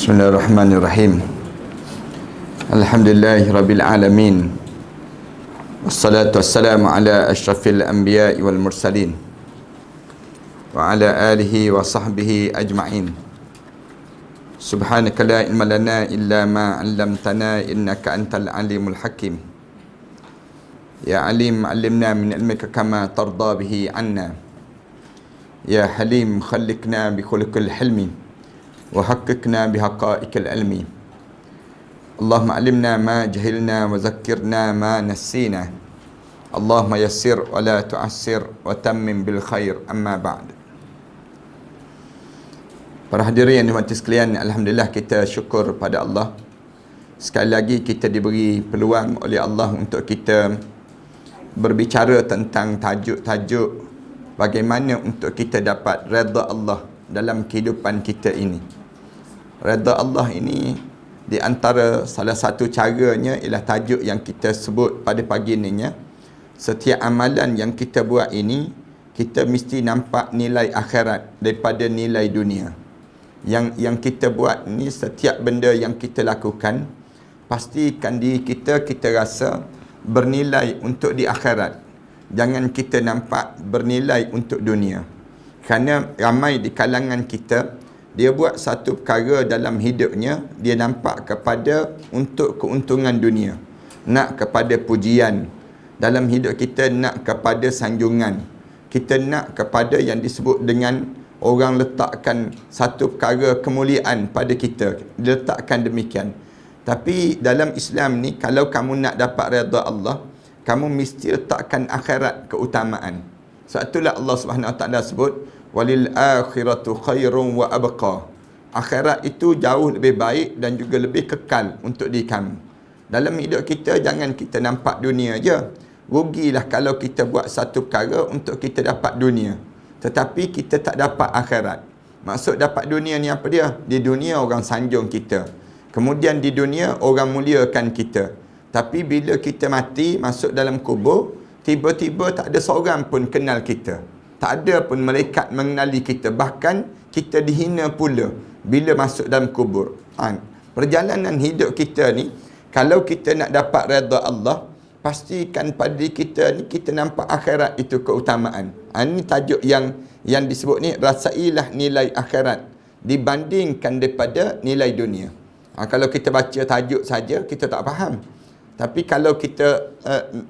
Bismillahirrahmanirrahim. Alhamdulillahi rabbil alamin. Wassalatu wassalamu ala asyrafil anbiya'i wal mursalin wa ala alihi wa sahbihi ajma'in. Subhanaka la ilma lana illa ma 'allamtana innaka antal alimul hakim. Ya alim 'allimna min ilmika kama tarda bihi 'anna. Ya halim khalliqna bi khuluqil hilmi wa haqqqiqna bi haqa'iqil ilmi. Allahumma 'allimna ma jahilna wa zakkirna ma nassina. Allahumma yassir wa la tu'assir wa tammim bil khair, amma ba'd. Para hadirin yang dirahmati sekalian, alhamdulillah kita syukur pada Allah. Sekali lagi kita diberi peluang oleh Allah untuk kita berbicara tentang tajuk-tajuk bagaimana untuk kita dapat redha Allah dalam kehidupan kita ini. Redha Allah ini di antara salah satu caranya ialah tajuk yang kita sebut pada pagi ini. Setiap amalan yang kita buat ini, kita mesti nampak nilai akhirat daripada nilai dunia. Yang kita buat ni, setiap benda yang kita lakukan, pastikan diri kita rasa bernilai untuk di akhirat. Jangan kita nampak bernilai untuk dunia. Kerana ramai di kalangan kita, dia buat satu perkara dalam hidupnya, dia nampak kepada untuk keuntungan dunia. Nak kepada pujian. Dalam hidup kita nak kepada sanjungan. Kita nak kepada yang disebut dengan orang letakkan satu perkara kemuliaan pada kita. Diletakkan demikian. Tapi dalam Islam ni, kalau kamu nak dapat redha Allah, kamu mesti letakkan akhirat keutamaan. Sebab itulah Allah SWT sebut, walil akhiratu khairun wa abqa. Akhirat itu jauh lebih baik dan juga lebih kekal untuk diri kamu. Dalam hidup kita, jangan kita nampak dunia je. Rugilah kalau kita buat satu perkara untuk kita dapat dunia, tetapi kita tak dapat akhirat. Maksud dapat dunia ni apa dia? Di dunia orang sanjung kita, kemudian di dunia orang muliakan kita. Tapi bila kita mati, masuk dalam kubur, tiba-tiba tak ada seorang pun kenal kita. Tak ada pun malaikat mengenali kita. Bahkan kita dihina pula bila masuk dalam kubur. Perjalanan hidup kita ni, kalau kita nak dapat redha Allah, pastikan pada diri kita ni, kita nampak akhirat itu keutamaan. Ini tajuk yang disebut ni, rasailah nilai akhirat dibandingkan daripada nilai dunia. Kalau kita baca tajuk saja, kita tak faham. Tapi kalau kita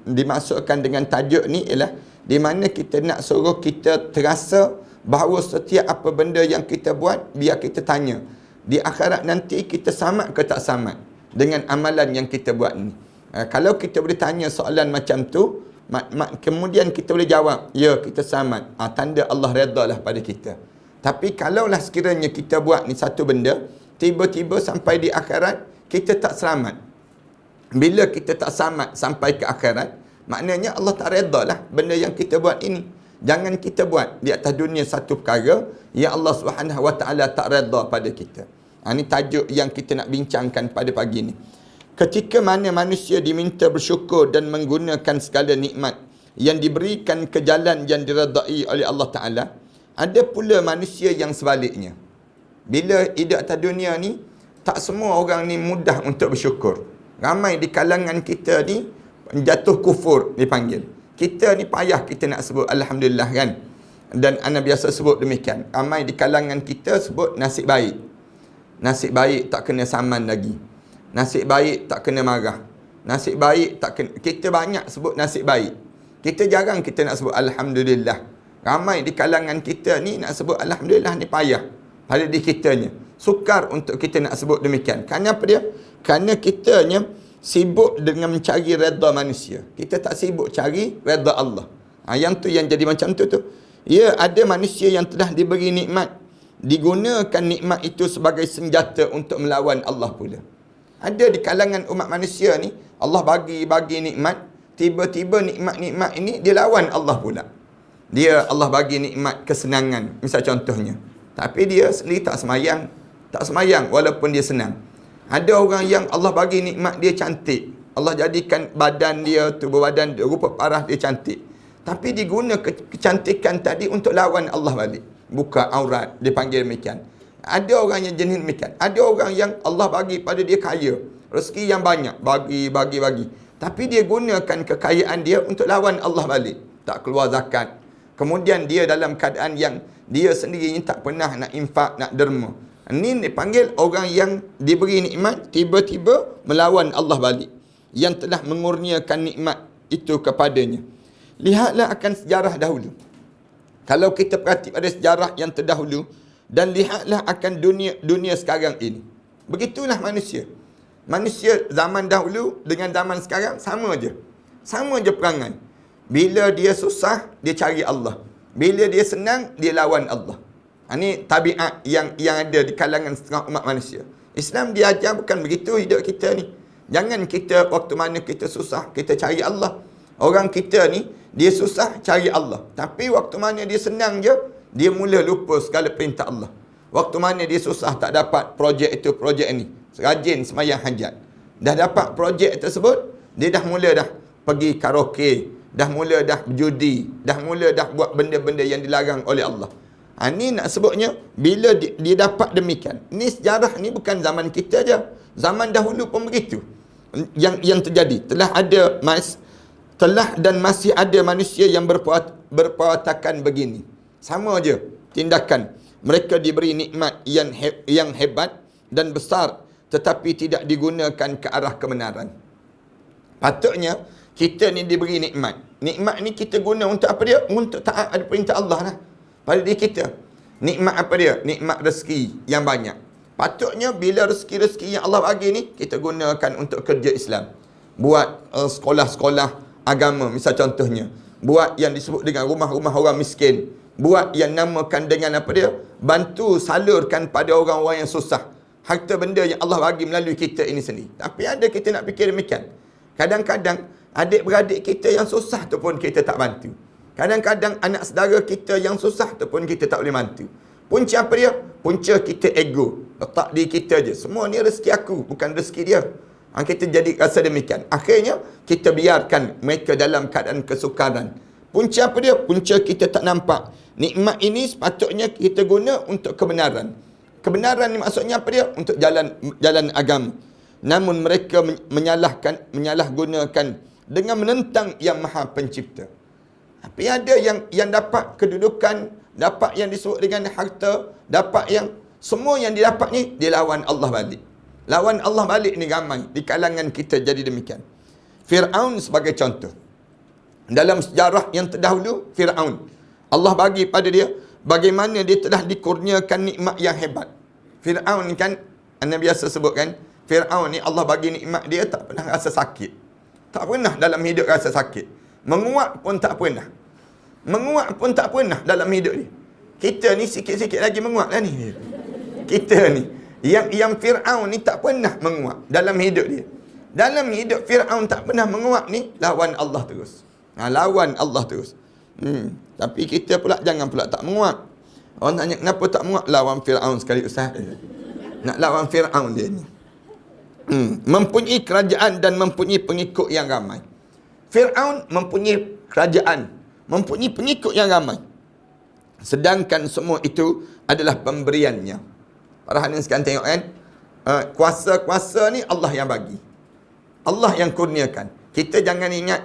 dimasukkan dengan tajuk ni ialah di mana kita nak suruh kita terasa bahawa setiap apa benda yang kita buat, biar kita tanya, di akhirat nanti kita selamat ke tak selamat dengan amalan yang kita buat ni. Kalau kita boleh tanya soalan macam tu, kemudian kita boleh jawab, ya kita selamat, tanda Allah redha lah pada kita. Tapi kalaulah sekiranya kita buat ni satu benda, tiba-tiba sampai di akhirat kita tak selamat. Bila kita tak selamat sampai ke akhirat, maknanya Allah tak redha lah benda yang kita buat ini. Jangan kita buat di atas dunia satu perkara yang Allah SWT tak redha pada kita. Ini tajuk yang kita nak bincangkan pada pagi ini. Ketika mana manusia diminta bersyukur dan menggunakan segala nikmat yang diberikan ke jalan yang diredai oleh Allah Ta'ala, ada pula manusia yang sebaliknya. Bila hidup atas dunia ni, tak semua orang ni mudah untuk bersyukur. Ramai di kalangan kita ni jatuh kufur dipanggil. Kita ni payah kita nak sebut alhamdulillah kan. Dan ana biasa sebut demikian. Ramai di kalangan kita sebut nasib baik. Nasib baik tak kena saman lagi. Nasib baik tak kena marah. Nasib baik tak kena. Kita banyak sebut nasib baik. Kita jarang kita nak sebut alhamdulillah. Ramai di kalangan kita ni nak sebut alhamdulillah ni payah pada diri kitanya. Sukar untuk kita nak sebut demikian. Kerana apa dia? Kerana kitanya sibuk dengan mencari redha manusia. Kita tak sibuk cari redha Allah. Yang tu yang jadi macam tu. Ya, ada manusia yang telah diberi nikmat, digunakan nikmat itu sebagai senjata untuk melawan Allah pula. Ada di kalangan umat manusia ni, Allah bagi nikmat, tiba-tiba nikmat-nikmat ini dia lawan Allah pula. Allah bagi nikmat kesenangan, misal contohnya. Tapi dia sendiri tak semayang walaupun dia senang. Ada orang yang Allah bagi nikmat dia cantik. Allah jadikan badan dia, tubuh badan dia, rupa parah dia cantik. Tapi diguna kecantikan tadi untuk lawan Allah balik. Buka aurat, dia panggil demikian. Ada orang yang jenis demikian. Ada orang yang Allah bagi pada dia kaya, rezeki yang banyak, bagi. Tapi dia gunakan kekayaan dia untuk lawan Allah balik. Tak keluar zakat. Kemudian dia dalam keadaan yang dia sendiri tak pernah nak infak, nak derma. Ini dipanggil orang yang diberi nikmat, tiba-tiba melawan Allah balik. Yang telah mengurniakan nikmat itu kepadanya. Lihatlah akan sejarah dahulu. Kalau kita perhati pada sejarah yang terdahulu, dan lihatlah akan dunia sekarang ini. Begitulah manusia. Manusia zaman dahulu dengan zaman sekarang sama je. Sama je perangai. Bila dia susah, dia cari Allah. Bila dia senang, dia lawan Allah. Ini tabiat yang ada di kalangan setengah umat manusia. Islam dia ajar bukan begitu hidup kita ni. Jangan kita waktu mana kita susah, kita cari Allah. Orang kita ni, dia susah cari Allah. Tapi waktu mana dia senang je, dia mula lupa segala perintah Allah. Waktu mana dia susah tak dapat projek itu, projek ni. Rajin semayang hajat. Dah dapat projek tersebut, dia dah mula dah pergi karaoke. Dah mula dah berjudi. Dah mula dah buat benda-benda yang dilarang oleh Allah. Ini nak sebutnya, bila dia dapat demikian. Ini sejarah ni bukan zaman kita je. Zaman dahulu pun begitu. Yang terjadi. Telah dan masih ada manusia yang berperwatakan begini. Sama je tindakan. Mereka diberi nikmat yang hebat dan besar, tetapi tidak digunakan ke arah kebenaran. Patutnya kita ni diberi nikmat. Nikmat ni kita guna untuk apa dia? Untuk taat ada perintah Allah lah. Pada diri kita. Nikmat apa dia? Nikmat rezeki yang banyak. Patutnya bila rezeki-rezeki yang Allah bagi ni, kita gunakan untuk kerja Islam. Buat sekolah-sekolah agama, misal contohnya. Buat yang disebut dengan rumah-rumah orang miskin. Buat yang namakan dengan apa dia? Bantu salurkan pada orang-orang yang susah harta benda yang Allah bagi melalui kita ini sendiri. Tapi ada kita nak fikir demikian. Kadang-kadang adik-beradik kita yang susah tu pun kita tak bantu. Kadang-kadang anak saudara kita yang susah tu pun kita tak boleh bantu. Punca apa dia? Punca kita ego. Letak diri kita je. Semua ni rezeki aku, bukan rezeki dia. Kita jadi rasa demikian. Akhirnya kita biarkan mereka dalam keadaan kesukaran. Punca apa dia? Punca kita tak nampak. Nikmat ini sepatutnya kita guna untuk kebenaran. Kebenaran ni maksudnya apa dia? Untuk jalan agama. Namun mereka menyalahgunakan dengan menentang yang Maha Pencipta. Tapi ada yang dapat kedudukan, dapat yang disebut dengan harta, dapat yang semua yang didapat ni, dia lawan Allah balik. Lawan Allah balik ni ramai di kalangan kita jadi demikian. Fir'aun sebagai contoh. Dalam sejarah yang terdahulu, Fir'aun. Allah bagi pada dia bagaimana dia telah dikurniakan nikmat yang hebat. Fir'aun kan, Nabi biasa sebut kan, Fir'aun ni Allah bagi nikmat dia tak pernah rasa sakit. Tak pernah dalam hidup rasa sakit. Menguap pun tak pernah. Menguap pun tak pernah dalam hidup dia. Kita ni sikit-sikit lagi menguap lah ni. Kita ni. Yang Fir'aun ni tak pernah menguap dalam hidup dia. Dalam hidup Fir'aun tak pernah menguap ni, lawan Allah terus. Lawan Allah terus. Tapi kita pula jangan pula tak menguap. Orang tanya kenapa tak menguap? Lawan Fir'aun sekali Ustaz. Nak lawan Fir'aun dia ni. Mempunyai kerajaan dan mempunyai pengikut yang ramai. Fir'aun mempunyai kerajaan, mempunyai pengikut yang ramai. Sedangkan semua itu adalah pemberiannya. Para hadirin sekalian tengok kan, kuasa-kuasa ni Allah yang bagi. Allah yang kurniakan. Kita jangan ingat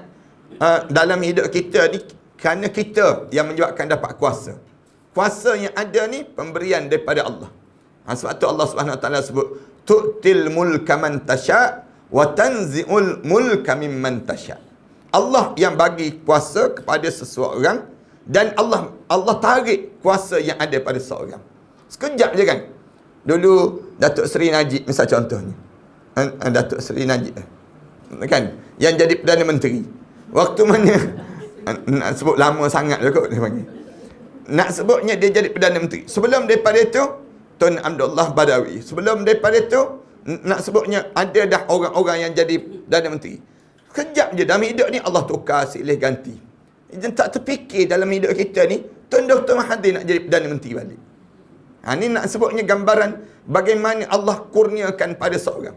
dalam hidup kita ni kerana kita yang menyebabkan dapat kuasa. Kuasa yang ada ni pemberian daripada Allah. Sebab tu Allah Subhanahu Wa Taala sebut tu'til mulka man tasha wa tanzi'ul mulka mimman tasha. Allah yang bagi kuasa kepada seseorang dan Allah tarik kuasa yang ada pada seseorang. Sekejap je kan. Dulu Datuk Seri Najib misal contohnya. Datuk Seri Najib kan yang jadi Perdana Menteri. Waktu mana nak sebut lama sangat je kot dia panggil. Nak sebutnya dia jadi Perdana Menteri. Sebelum daripada itu Tun Abdullah Badawi. Sebelum daripada itu nak sebutnya ada dah orang-orang yang jadi Perdana Menteri. Kejap je dalam hidup ni Allah tukar silih ganti. Jangan tak terfikir dalam hidup kita ni Tun Dr. Mahathir nak jadi Perdana Menteri balik. Ni nak sebutnya gambaran bagaimana Allah kurniakan pada seorang.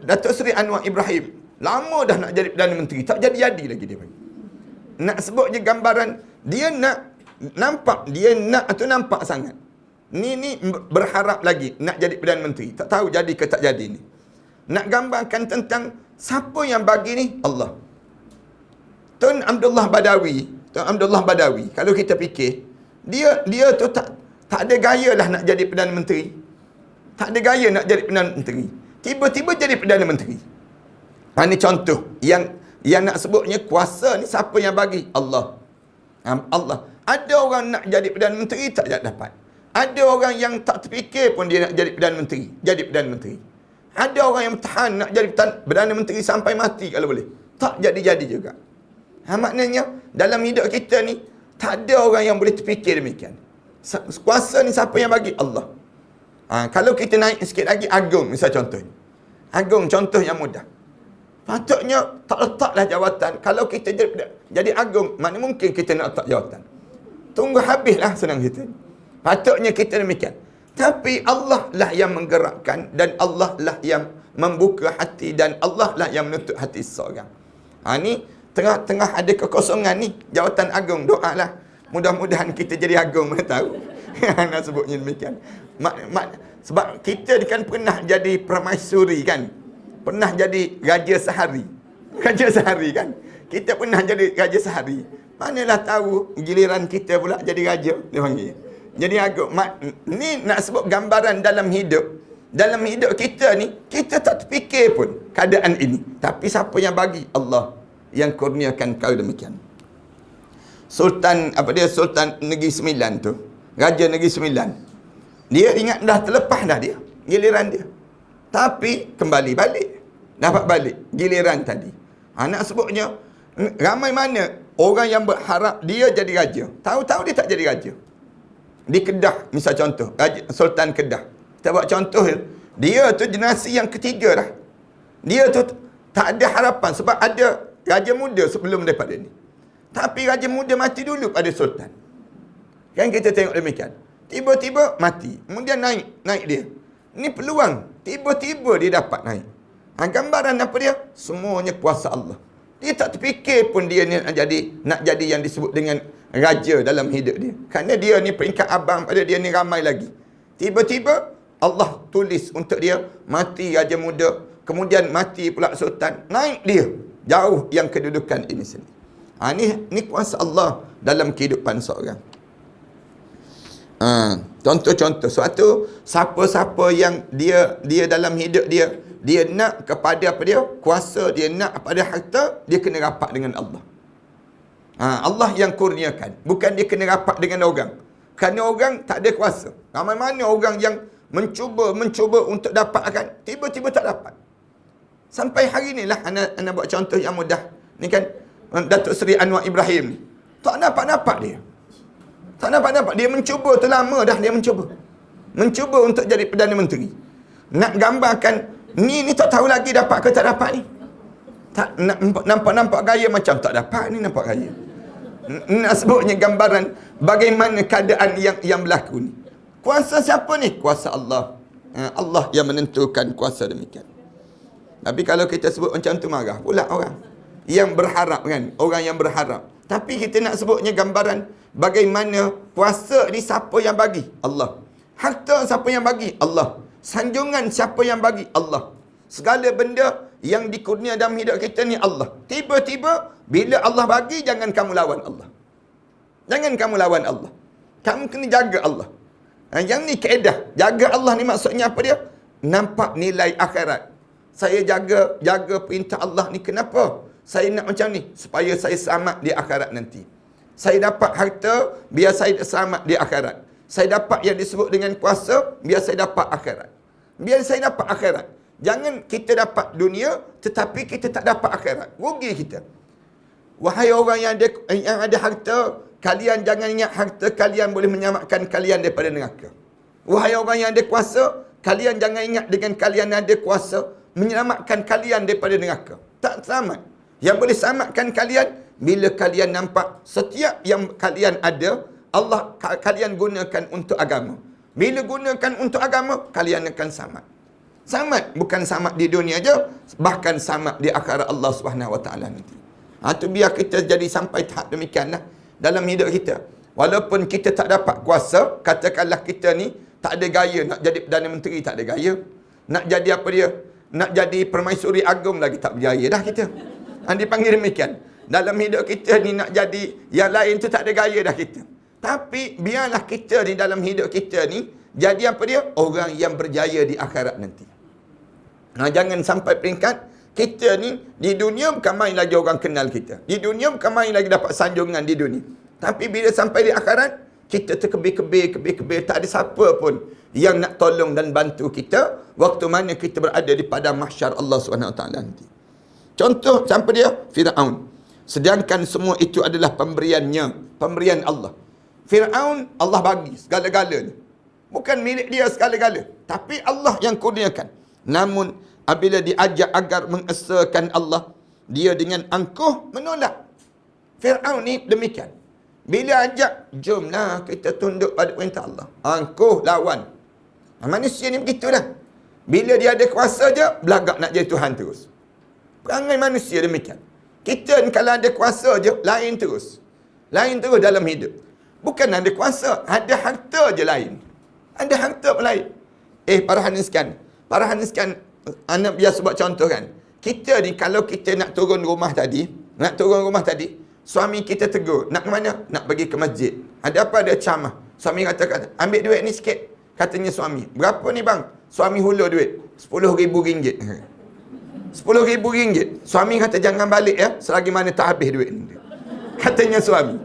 Datuk Seri Anwar Ibrahim lama dah nak jadi Perdana Menteri, tak jadi-jadi lagi dia bagi. Nak sebutnya gambaran dia nak nampak, dia nak atau nampak sangat. Ni berharap lagi nak jadi Perdana Menteri. Tak tahu jadi ke tak jadi ni. Nak gambarkan tentang siapa yang bagi ni? Allah. Tun Abdullah Badawi, kalau kita fikir, dia tu tak ada gaya lah nak jadi Perdana Menteri. Tak ada gaya nak jadi Perdana Menteri. Tiba-tiba jadi Perdana Menteri. Ini contoh yang nak sebutnya kuasa ni siapa yang bagi? Allah. Allah. Ada orang nak jadi Perdana Menteri tak dapat. Ada orang yang tak terfikir pun dia nak jadi Perdana Menteri, jadi Perdana Menteri. Ada orang yang bertahan nak jadi Perdana Menteri sampai mati kalau boleh. Tak jadi-jadi juga. Maknanya dalam hidup kita ni tak ada orang yang boleh terfikir demikian. Kuasa ni siapa yang bagi? Allah. Kalau kita naik sikit lagi, Agung misal contohnya. Agung contoh yang mudah. Patutnya tak letaklah jawatan. Kalau kita jadi Agung, mana mungkin kita nak letak jawatan? Tunggu habislah, senang kita. Patutnya kita demikian. Tapi Allah lah yang menggerakkan, dan Allah lah yang membuka hati, dan Allah lah yang menutup hati seseorang. Ni tengah-tengah ada kekosongan ni, jawatan Agung, doa lah. Mudah-mudahan kita jadi Agung, mana tahu. Nak sebutnya demikian. Sebab kita kan pernah jadi permaisuri kan. Pernah jadi raja sehari. Raja sehari kan. Kita pernah jadi raja sehari. Manalah tahu giliran kita pula jadi raja, dia panggil. Jadi Agung. Ni nak sebut gambaran dalam hidup. Dalam hidup kita ni, kita tak terfikir pun keadaan ini. Tapi siapa yang bagi? Allah yang kurniakan kau demikian. Sultan Sultan Negeri Sembilan tu, Raja Negeri Sembilan, dia ingat dah terlepas dah dia giliran dia, tapi kembali balik, dapat balik giliran tadi. Nak sebutnya ramai mana orang yang berharap dia jadi raja, tahu-tahu dia tak jadi raja. Di Kedah misal contoh, Sultan Kedah, kita buat contoh, dia tu generasi yang ketiga dah. Dia tu tak ada harapan sebab ada raja muda sebelum daripada ni. Tapi raja muda mati dulu pada sultan. Kan kita tengok demikian. Tiba-tiba mati. Kemudian naik dia. Ini peluang. Tiba-tiba dia dapat naik. Gambaran apa dia? Semuanya kuasa Allah. Dia tak terfikir pun dia ni nak jadi yang disebut dengan raja dalam hidup dia. Kerana dia ni peringkat abang pada dia ni ramai lagi. Tiba-tiba Allah tulis untuk dia mati raja muda. Kemudian mati pula sultan. Naik dia. Jauh yang kedudukan ini sendiri. Ni kuasa Allah dalam kehidupan seorang. Contoh-contoh. Suatu siapa-siapa yang dia dalam hidup dia nak kepada apa dia? Kuasa, dia nak kepada harta, dia kena rapat dengan Allah. Allah yang kurniakan. Bukan dia kena rapat dengan orang. Kerana orang tak ada kuasa. Ramai mana orang yang mencuba untuk dapatkan, tiba-tiba tak dapat. Sampai hari ni lah, Ana buat contoh yang mudah. Ni kan, Datuk Seri Anwar Ibrahim ni. Tak dapat dia. Tak dapat. Dia mencuba tu lama dah dia mencuba. Mencuba untuk jadi Perdana Menteri. Nak gambarkan, ni tak tahu lagi dapat ke tak dapat ni. Tak nampak gaya macam tak dapat ni, nampak gaya. Nak sebutnya gambaran bagaimana keadaan yang berlaku ni. Kuasa siapa ni? Kuasa Allah. Allah yang menentukan kuasa demikian. Tapi kalau kita sebut macam tu marah pula orang yang berharap kan, orang yang berharap. Tapi kita nak sebutnya gambaran bagaimana kuasa ni siapa yang bagi? Allah. Harta siapa yang bagi? Allah. Sanjungan siapa yang bagi? Allah. Segala benda yang dikurnia dalam hidup kita ni Allah. Tiba-tiba bila Allah bagi, jangan kamu lawan Allah. Jangan kamu lawan Allah. Kamu kena jaga Allah. Yang ni kaedah. Jaga Allah ni maksudnya apa dia? Nampak nilai akhirat. Saya jaga perintah Allah ni kenapa? Saya nak macam ni supaya saya selamat di akhirat nanti. Saya dapat harta biar saya selamat di akhirat. Saya dapat yang disebut dengan kuasa biar saya dapat akhirat. Biar saya dapat akhirat. Jangan kita dapat dunia tetapi kita tak dapat akhirat. Rugi kita. Wahai orang yang ada harta, kalian jangan ingat harta kalian boleh menyelamatkan kalian daripada neraka. Wahai orang yang ada kuasa, kalian jangan ingat dengan kalian ada kuasa menyelamatkan kalian daripada neraka. Tak selamat. Yang boleh selamatkan kalian bila kalian nampak setiap yang kalian ada Allah kalian gunakan untuk agama. Bila gunakan untuk agama, kalian akan selamat. Selamat bukan selamat di dunia aja, bahkan selamat di akhirat Allah Subhanahu Wa Taala nanti. Tu biar kita jadi sampai tahap demikianlah dalam hidup kita. Walaupun kita tak dapat kuasa, katakanlah kita ni tak ada gaya nak jadi Perdana Menteri, tak ada gaya. Nak jadi apa dia? Nak jadi Permaisuri Agung lagi tak berjaya dah kita. Dipanggil demikian. Dalam hidup kita ni nak jadi yang lain tu tak ada gaya dah kita. Tapi biarlah kita ni dalam hidup kita ni jadi apa dia? Orang yang berjaya di akhirat nanti. Jangan sampai peringkat kita ni di dunia bukan main lagi orang kenal kita. Di dunia bukan main lagi dapat sanjungan di dunia. Tapi bila sampai di akhirat, kita terkebir-kebir, tak ada siapa pun yang nak tolong dan bantu kita waktu mana kita berada di padang mahsyar Allah SWT nanti. Contoh sampai dia Firaun. Sedangkan semua itu adalah pemberian Allah. Firaun Allah bagi segala-galanya. Bukan milik dia segala-gala, tapi Allah yang kurniakan. Namun apabila diajak agar mengesahkan Allah, dia dengan angkuh menolak. Firaun ni demikian. Bila ajak, jomlah kita tunduk pada perintah Allah. Angkuh lawan. Manusia ni begitulah. Bila dia ada kuasa je, belagak nak jadi Tuhan terus. Perangai manusia demikian. Kita ni kalau ada kuasa je, lain terus. Lain terus dalam hidup. Bukan ada kuasa, ada harta je lain. Ada harta pun lain. Para hadirin sekalian, anak biasa buat contoh kan. Kita ni kalau kita nak turun rumah tadi, suami kita tegur, nak ke mana? Nak pergi ke masjid. Ada apa? Ada ceramah. Suami kata, ambil duit ni sikit. Katanya suami, berapa ni bang? Suami hulur duit, RM10,000. RM10,000. Suami kata, jangan balik ya, selagi mana tak habis duit ni. Katanya suami,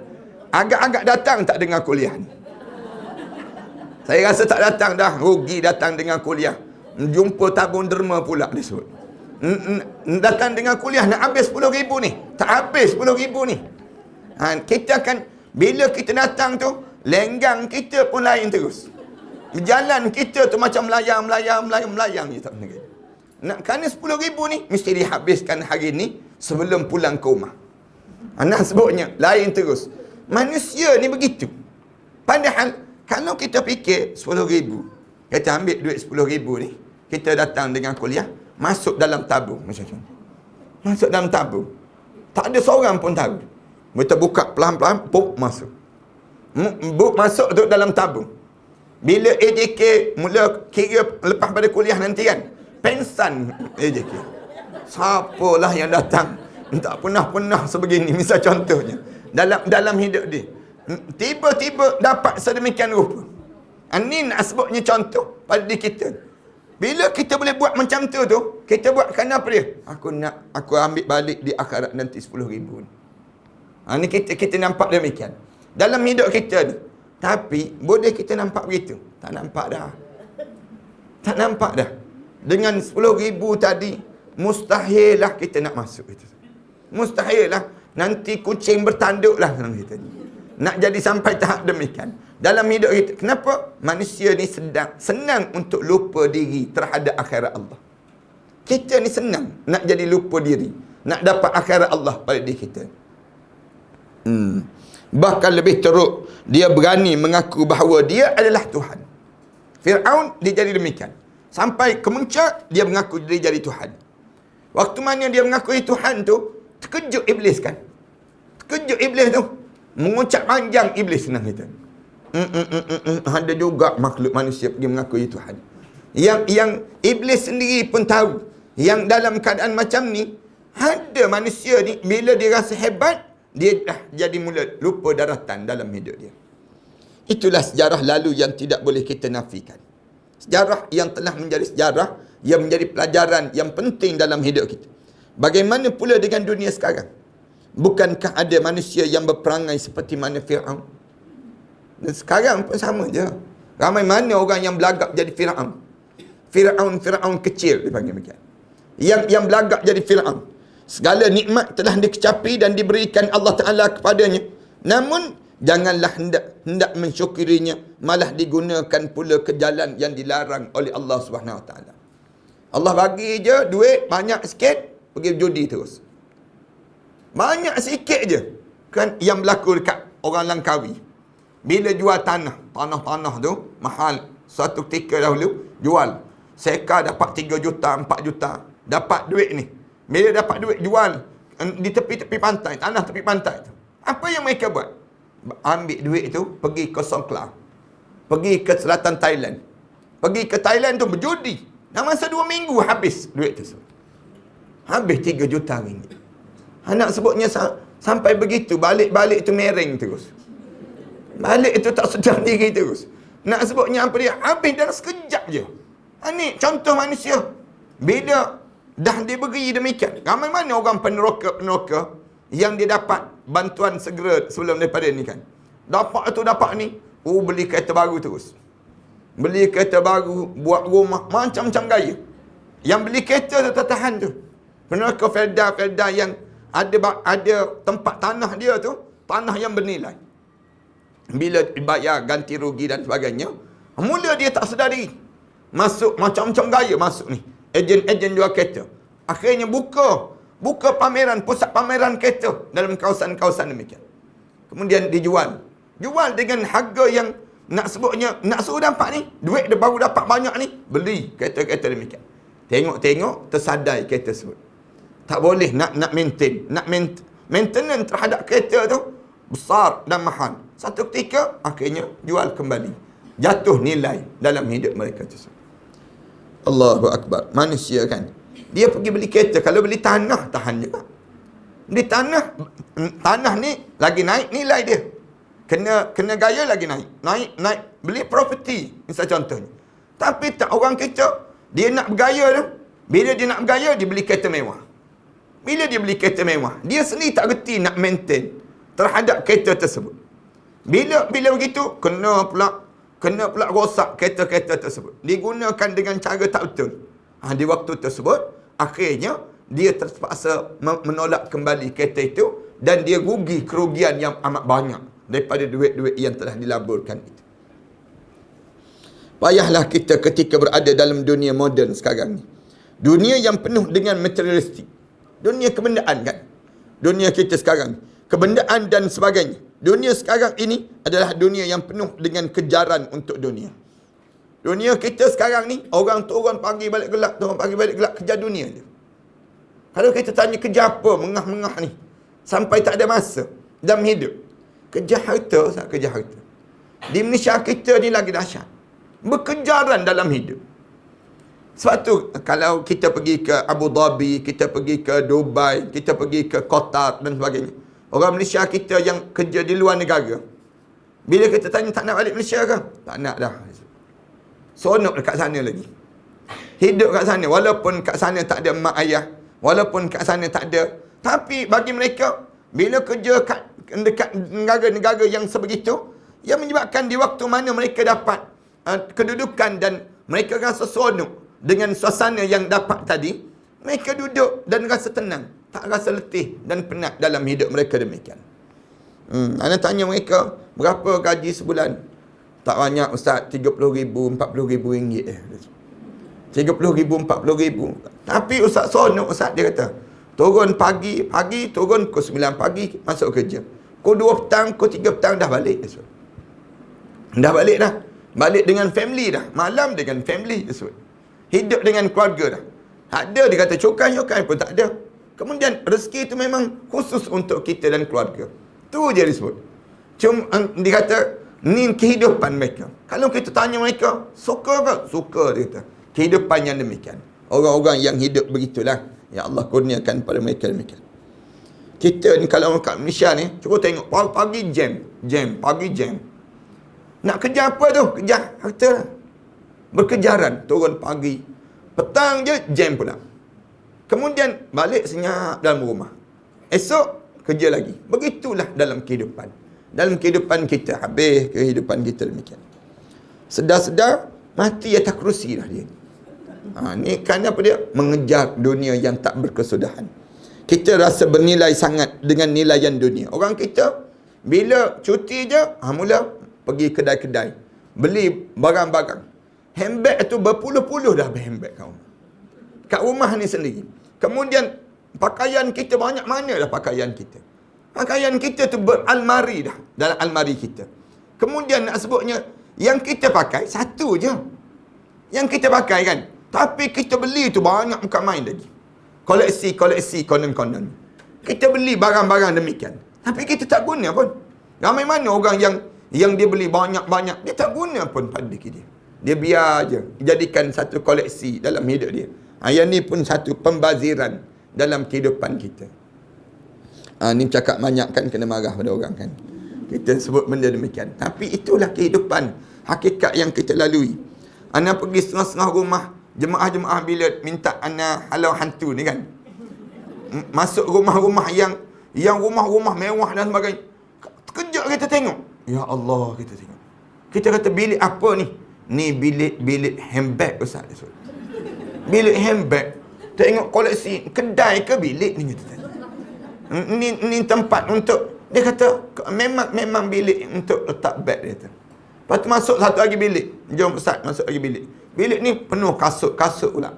agak-agak datang tak dengar kuliah ni. Saya rasa tak datang dah, rugi datang dengan kuliah. Jumpa tabung derma pula dia sebut. Datang dengan kuliah nak habis RM10,000 ni. Tak habis RM10,000 ni. Kita akan, bila kita datang tu, lenggang kita pun lain terus. Jalan kita tu macam melayang je tak benar. Nak kerana RM10,000 ni mesti dihabiskan hari ni sebelum pulang ke rumah. Anak sebutnya lain terus. Manusia ni begitu. Padahal kalau kita fikir RM10,000, kita ambil duit RM10,000 ni, kita datang dengan kuliah, masuk dalam tabung macam tu. Masuk dalam tabung. Tak ada seorang pun tahu. Kita buka pelan-pelan, pop masuk. Masuk tu dalam tabung. Bila AJK mula kira lepas pada kuliah nanti kan, pensan AJK. Siapalah yang datang tak pernah sebegini, misal contohnya dalam hidup dia, tiba-tiba dapat sedemikian rupa. Ini nak sebutnya contoh pada diri kita. Bila kita boleh buat macam tu, kita buat kerana apa dia? Aku ambil balik di akhirat nanti RM10,000 ni. Ini kita nampak demikian dalam hidup kita ni. Tapi boleh kita nampak begitu? Tak nampak dah. Tak nampak dah. Dengan RM10,000 tadi, mustahil lah kita nak masuk itu. Mustahil lah. Nanti kucing bertanduk lah dalam kita ni. Nak jadi sampai tahap demikian dalam hidup kita. Kenapa? Manusia ni senang untuk lupa diri terhadap akhirat Allah. Kita ni senang nak jadi lupa diri, nak dapat akhirat Allah pada diri kita. Bahkan lebih teruk, dia berani mengaku bahawa dia adalah Tuhan. Firaun dia jadi demikian. Sampai kemuncak dia mengaku dia jadi Tuhan. Waktu mana dia mengakui Tuhan tu, terkejut iblis kan. Terkejut iblis tu. Mengucap panjang iblis senang kita. Ada juga makhluk manusia pergi mengakui Tuhan. Yang iblis sendiri pun tahu yang dalam keadaan macam ni, ada manusia ni bila dia rasa hebat, dia dah jadi mula lupa daratan dalam hidup dia. Itulah sejarah lalu yang tidak boleh kita nafikan. Sejarah yang telah menjadi sejarah, yang menjadi pelajaran yang penting dalam hidup kita. Bagaimana pula dengan dunia sekarang? Bukankah ada manusia yang berperangai seperti mana Firaun? Dan sekarang pun sama je. Ramai mana orang yang belagak jadi Firaun. Firaun kecil dipanggil begitu. Yang belagak jadi Firaun. Segala nikmat telah dikecapi dan diberikan Allah Ta'ala kepadanya. Namun janganlah hendak mensyukurinya, malah digunakan pula ke jalan yang dilarang oleh Allah Subhanahu Wa Ta'ala. Allah bagi je duit banyak sikit, pergi judi terus. Banyak sikit je. Kan yang berlaku dekat orang Langkawi. Bila jual tanah tu mahal. Satu ketika dahulu jual. Seka dapat 3 juta, 4 juta. Dapat duit ni. Bila dapat duit jual di tepi-tepi pantai, tanah tepi pantai tu. Apa yang mereka buat? ambil duit tu, pergi ke Songkla, pergi ke selatan Thailand, pergi ke Thailand tu berjudi. Dalam masa 2 minggu habis duit tu. Habis 3 juta ringgit. Anak sebutnya sampai begitu, balik-balik tu mereng terus. Balik tu tak sedar diri terus. Nak sebutnya apa dia? Habis dalam sekejap je. Ini contoh manusia. Bila dah diberi demikian. Ramai mana orang peneroka yang dia dapat bantuan segera sebelum daripada ni kan. Dapat ni. Beli kereta baru terus. Beli kereta baru, buat rumah, macam-macam gaya. Yang beli kereta tu tertahan tu. Peneroka Felda yang ada tempat tanah dia tu, tanah yang bernilai. Bila dibayar ganti rugi dan sebagainya, mula dia tak sedar diri. Masuk macam-macam gaya masuk ni. Ejen jual kereta. Akhirnya buka pameran, pusat pameran kereta dalam kawasan-kawasan demikian. Kemudian dijual. Jual dengan harga yang nak suruh dapat ni, duit dia baru dapat banyak ni, beli kereta-kereta demikian. Tengok tersadai kereta tersebut. Tak boleh nak maintain. Maintenance terhadap kereta tu besar dan mahal. Satu ketika akhirnya jual kembali. Jatuh nilai dalam hidup mereka tersebut. Allahu Akbar. Manusia kan, dia pergi beli kereta. Kalau beli tanah, tahan juga. Beli tanah ni lagi naik nilai dia. Kena gaya lagi naik. Beli property, misal contohnya. Tapi tak, orang kita, dia nak bergaya tu. Bila dia nak bergaya, dia beli kereta mewah. Bila dia beli kereta mewah, dia sendiri tak reti nak maintain terhadap kereta tersebut. Bila begitu, kena pula rosak kereta-kereta tersebut. Digunakan dengan cara tak betul. Di waktu tersebut, akhirnya dia terpaksa menolak kembali kereta itu dan dia rugi kerugian yang amat banyak daripada duit-duit yang telah dilaburkan itu. Payahlah kita ketika berada dalam dunia moden sekarang ni. Dunia yang penuh dengan materialistik. Dunia kebendaan kan. Dunia kita sekarang, kebendaan dan sebagainya. Dunia sekarang ini adalah dunia yang penuh dengan kejaran untuk dunia. Dunia kita sekarang ni, orang turun pagi balik gelap, kejar dunia je. Kalau kita tanya kejar apa, mengah-mengah ni, sampai tak ada masa dalam hidup. Kejar harta, kejar harta. Di Malaysia kita ni lagi dahsyat. Berkejaran dalam hidup. Sebab tu, kalau kita pergi ke Abu Dhabi, kita pergi ke Dubai, kita pergi ke Qatar dan sebagainya. Orang Malaysia kita yang kerja di luar negara, bila kita tanya tak nak balik Malaysia ke? Tak nak dah. Sonok dekat sana lagi. Hidup kat sana. Walaupun kat sana tak ada mak ayah, walaupun kat sana tak ada. Tapi bagi mereka, bila kerja dekat negara-negara yang sebegitu, yang menyebabkan di waktu mana mereka dapat kedudukan dan mereka rasa seronok dengan suasana yang dapat tadi, mereka duduk dan rasa tenang, tak rasa letih dan penat dalam hidup mereka demikian. Anda tanya mereka, berapa gaji sebulan? Tak banyak Ustaz, 30,000, 40,000 ringgit. 30,000, 40,000. Tapi Ustaz seronok Ustaz, dia kata. Turun pagi, turun pukul 9 pagi, masuk kerja. Pukul 2 petang, pukul 3 petang dah balik. Dah balik dah. Balik dengan family dah. Malam dengan family. Hidup dengan keluarga dah. Ada, dia kata cukai pun tak ada. Kemudian rezeki itu memang khusus untuk kita dan keluarga. Tu je disebut. Cuma dia kata, ni kehidupan mereka. Kalau kita tanya mereka, suka ke? Suka, dia kata. Kehidupan yang demikian. Orang-orang yang hidup begitulah. Ya Allah kurniakan pada mereka demikian. Kita ni kalau kat Malaysia ni, cuba tengok pagi pagi jam. Nak kerja apa tu? Kerja harta. Berkejaran, turun pagi. Petang je jam pula. Kemudian balik senyap dalam rumah. Esok kerja lagi. Begitulah dalam kehidupan. Dalam kehidupan kita, habis kehidupan kita demikian. Sedar-sedar mati atas kerusi dah dia. Ni kan apa dia? Mengejar dunia yang tak berkesudahan. Kita rasa bernilai sangat dengan nilaian dunia. Orang kita bila cuti je, mula pergi kedai-kedai, beli barang-barang. Handbag tu berpuluh-puluh dah handbag kau. Kat rumah ni sendiri. Kemudian pakaian kita banyak mana dah pakaian kita. Pakaian kita tu beralmari dah dalam almari kita. Kemudian nak sebutnya yang kita pakai satu je. Yang kita pakai kan. Tapi kita beli tu banyak bukan main lagi. Koleksi konon-konon. Kita beli barang-barang demikian. Tapi kita tak guna pun. Ramai mana orang yang dia beli banyak-banyak, dia tak guna pun pada diri dia. Dia biar je, jadikan satu koleksi dalam hidup dia. Yang ni pun satu pembaziran dalam kehidupan kita. Ni cakap banyak kan kena marah pada orang kan. Kita sebut benda demikian. Tapi itulah kehidupan hakikat yang kita lalui. Ana pergi setengah-setengah rumah, jemaah-jemaah bila minta ana halau hantu ni kan. Masuk rumah-rumah yang rumah-rumah mewah dan sebagainya. Kejap kita tengok. Ya Allah, kita tengok. Kita kata bilik apa ni? Ni bilik handbag Ustaz. Bilik handbag. Tengok koleksi kedai ke bilik ni kita tengok. Ni tempat untuk, dia kata memang bilik untuk letak beg dia tu. Lepas tu masuk satu lagi bilik. Jom Ustaz masuk lagi bilik. Bilik ni penuh kasut pula.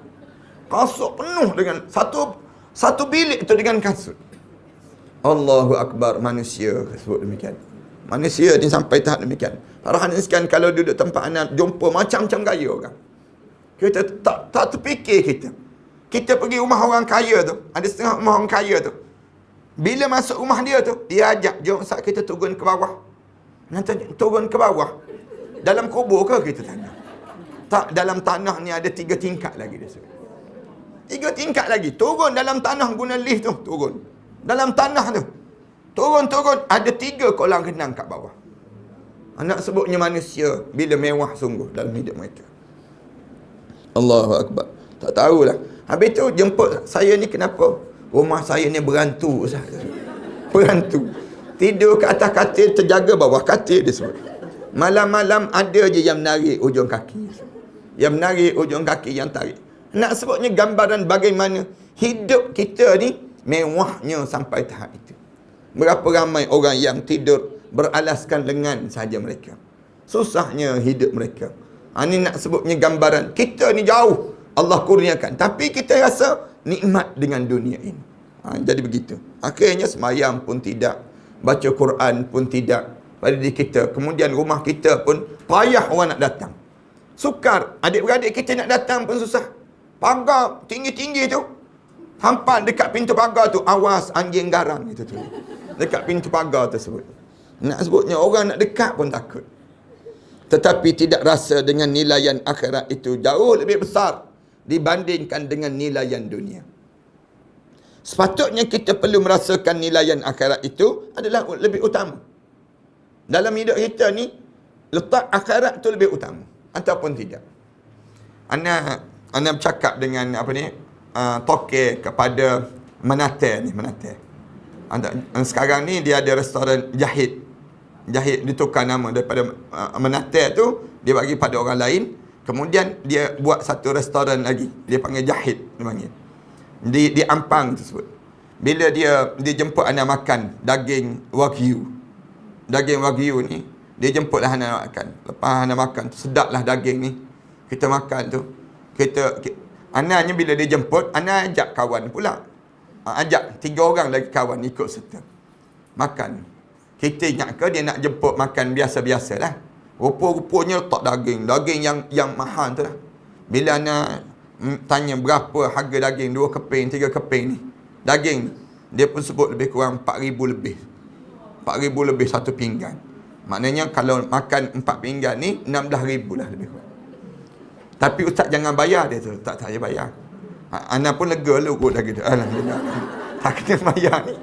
Kasut penuh dengan satu bilik tu dengan kasut. Allahu Akbar, manusia sebut demikian. Manusia ni sampai tahap demikian. Parahan sekian kalau duduk tempat anak jumpa macam-macam gaya orang. Kita tak terfikir kita. Kita pergi rumah orang kaya tu, ada setengah rumah orang kaya tu. Bila masuk rumah dia tu, dia ajak, jom Ustaz kita turun ke bawah. Nanti turun ke bawah. Dalam kubur ke kita tanya? Tak, dalam tanah ni ada 3 tingkat lagi dia sebut. 3 tingkat lagi. Turun dalam tanah guna lift tu, turun. Dalam tanah tu. Turun. Ada 3 kolam renang kat bawah. Anak sebutnya manusia bila mewah sungguh dalam hidup mereka. Allahu Akbar. Tak tahulah. Habis tu jemput saya ni kenapa? Rumah saya ni berantu Ustaz. Berantu. Tidur ke atas katil, terjaga bawah katil dia sebut. Malam-malam ada je yang menarik ujung kaki. Yang menarik ujung kaki, yang tarik. Nak sebutnya gambaran bagaimana hidup kita ni mewahnya sampai tahap itu. Berapa ramai orang yang tidur beralaskan lengan saja mereka. Susahnya hidup mereka. Ini nak sebutnya gambaran. Kita ni jauh Allah kurniakan. Tapi kita rasa nikmat dengan dunia ini. Jadi begitu. Akhirnya semayang pun tidak. Baca Quran pun tidak. Pada diri kita. Kemudian rumah kita pun payah orang nak datang. Sukar. Adik-beradik kita nak datang pun susah. Pagar tinggi-tinggi tu. Hampan dekat pintu pagar tu. Awas anjing garang. Itu tu. Dekat pintu pagar tersebut. Nak sebutnya orang nak dekat pun takut. Tetapi tidak rasa dengan nilaian akhirat itu jauh lebih besar dibandingkan dengan nilaian dunia. Sepatutnya kita perlu merasakan nilaian akhirat itu adalah lebih utama. Dalam hidup kita ni, letak akhirat itu lebih utama. Ataupun tidak. Ana bercakap dengan toke kepada Menate ni, Menate. Sekarang ni dia ada restoran Jahit ditukar nama daripada Menate tu, dia bagi pada orang lain. Kemudian dia buat satu restoran lagi, dia panggil Jahit, dia panggil di Ampang tersebut. Bila dia jemput anak makan daging wagyu ni, dia jemputlah anak makan. Lepas anak makan tu, sedaplah daging ni, kita makan tu, anaknya bila dia jemput, anak ajak kawan pula, ajak 3 orang lagi kawan ikut serta makan. Kita ingat ke dia nak jemput makan biasa-biasa lah. Rupa-rupanya letak daging yang mahal tu lah. Bila anak tanya berapa harga daging, 2 keping, 3 keping ni, daging ni, dia pun sebut lebih kurang 4,000 lebih. 4,000 lebih satu pinggan. Maknanya kalau makan 4 pinggan ni 16,000 lah lebih kurang. Tapi Ustaz jangan bayar, dia tu. Tak saya bayar. Anak pun lega lah kot lagi tu. Alhamdulillah. Tak kena bayar ni.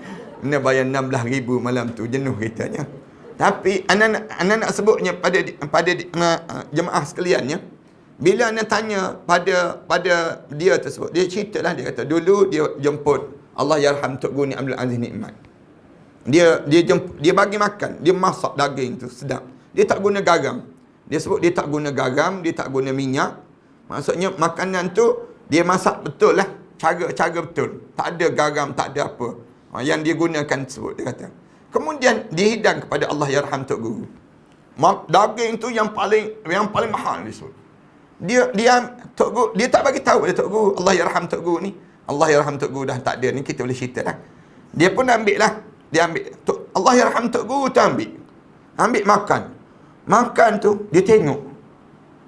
Kena bayar 16,000 malam tu, jenuh kitanya. Tapi anak nak sebutnya pada jemaah sekaliannya, bila anak tanya pada dia tersebut, dia ceritalah, dia kata dulu dia jemput Allah yarham Tok Guni Abdul Aziz Nikmat. Dia bagi makan, dia masak daging tu sedap. Dia tak guna garam. Dia sebut dia tak guna garam, dia tak guna minyak. Maksudnya makanan tu dia masak betul lah, cara betul. Tak ada garam, tak ada apa yang dia gunakan tersebut, dia kata. Kemudian dihidang kepada Allah yarham Tok Guru. Daging tu yang paling mahal disebut. Dia tak bagi tahu dia Tok Guru, Allah yarham Tok Guru ni. Allah yarham Tok Guru dah tak ada ni, kita boleh cerita lah. Dia pun ambil lah. Dia ambil. Allah yarham Tok Guru tu ambil makan. Makan tu dia tengok.